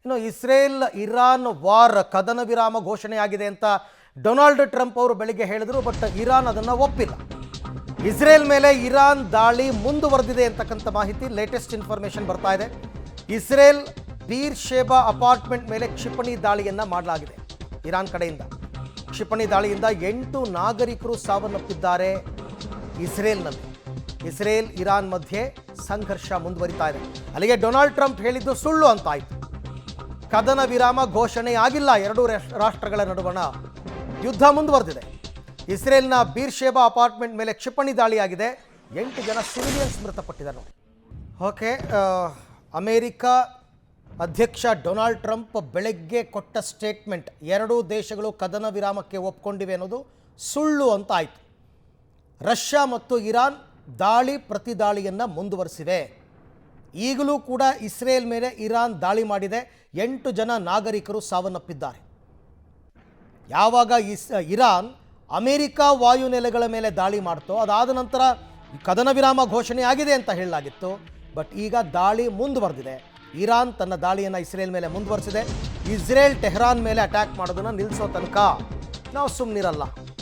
ಇನ್ನು Israel Iran war ಕದನ ವಿರಾಮ ಘೋಷಣೆಯಾಗಿದೆ ಅಂತ ಡೊನಾಲ್ಡ್ ಟ್ರಂಪ್ ಅವರು ಬೆಳಿಗ್ಗೆ ಹೇಳಿದರು. ಬಟ್ ಇರಾನ್ ಅದನ್ನು ಒಪ್ಪಿಲ್ಲ. ಇಸ್ರೇಲ್ ಮೇಲೆ ಇರಾನ್ ದಾಳಿ ಮುಂದುವರೆದಿದೆ ಅಂತಕ್ಕಂಥ ಮಾಹಿತಿ, ಲೇಟೆಸ್ಟ್ ಇನ್ಫಾರ್ಮೇಷನ್ ಬರ್ತಾ ಇದೆ. ಇಸ್ರೇಲ್ ಬೀರ್ ಶೇಬಾ ಅಪಾರ್ಟ್ಮೆಂಟ್ ಮೇಲೆ ಕ್ಷಿಪಣಿ ದಾಳಿಯನ್ನು ಮಾಡಲಾಗಿದೆ. ಇರಾನ್ ಕಡೆಯಿಂದ ಕ್ಷಿಪಣಿ ದಾಳಿಯಿಂದ 8 ನಾಗರಿಕರು ಸಾವನ್ನಪ್ಪಿದ್ದಾರೆ. ಇಸ್ರೇಲ್ನಲ್ಲಿ ಇಸ್ರೇಲ್ ಇರಾನ್ ಮಧ್ಯೆ ಸಂಘರ್ಷ ಮುಂದುವರಿತಾ ಇದೆ. ಅಲ್ಲಿಗೆ ಡೊನಾಲ್ಡ್ ಟ್ರಂಪ್ ಹೇಳಿದ್ದು ಸುಳ್ಳು ಅಂತಾಯಿತು. ಕದನ ವಿರಾಮ ಘೋಷಣೆ ಆಗಿಲ್ಲ. ಎರಡೂ ರಾಷ್ಟ್ರಗಳ ನಡುವಣ ಯುದ್ಧ ಮುಂದುವರೆದಿದೆ. ಇಸ್ರೇಲ್ನ ಬೀರ್ ಶೇಬಾ ಅಪಾರ್ಟ್ಮೆಂಟ್ ಮೇಲೆ ಕ್ಷಿಪಣಿ ದಾಳಿಯಾಗಿದೆ. 8 ಜನ ಸಿವಿಲಿಯನ್ಸ್ ಮೃತಪಟ್ಟಿದ್ದಾರೆ ನೋಡಿ. ಓಕೆ, ಅಮೇರಿಕ ಅಧ್ಯಕ್ಷ ಡೊನಾಲ್ಡ್ ಟ್ರಂಪ್ ಬೆಳಗ್ಗೆ ಕೊಟ್ಟ ಸ್ಟೇಟ್ಮೆಂಟ್ ಎರಡೂ ದೇಶಗಳು ಕದನ ವಿರಾಮಕ್ಕೆ ಒಪ್ಕೊಂಡಿವೆ ಅನ್ನೋದು ಸುಳ್ಳು ಅಂತ ಆಯಿತು. ರಷ್ಯಾ ಮತ್ತು ಇರಾನ್ ದಾಳಿ ಪ್ರತಿ ದಾಳಿಯನ್ನು ಮುಂದುವರಿಸಿವೆ. ಈಗಲೂ ಕೂಡ ಇಸ್ರೇಲ್ ಮೇಲೆ ಇರಾನ್ ದಾಳಿ ಮಾಡಿದೆ. 8 ಜನ ನಾಗರಿಕರು ಸಾವನ್ನಪ್ಪಿದ್ದಾರೆ. ಯಾವಾಗ ಇರಾನ್ ಅಮೇರಿಕ ವಾಯುನೆಲೆಗಳ ಮೇಲೆ ದಾಳಿ ಮಾಡ್ತೋ ಅದಾದ ನಂತರ ಕದನ ವಿರಾಮ ಘೋಷಣೆ ಆಗಿದೆ ಅಂತ ಹೇಳಲಾಗಿತ್ತು. ಬಟ್ ಈಗ ದಾಳಿ ಮುಂದುವರೆದಿದೆ. ಇರಾನ್ ತನ್ನ ದಾಳಿಯನ್ನು ಇಸ್ರೇಲ್ ಮೇಲೆ ಮುಂದುವರಿಸಿದೆ. ಇಸ್ರೇಲ್ ಟೆಹರಾನ್ ಮೇಲೆ ಅಟ್ಯಾಕ್ ಮಾಡೋದನ್ನು ನಿಲ್ಲಿಸೋ ತನಕ ನಾವು ಸುಮ್ಮನಿರಲ್ಲ.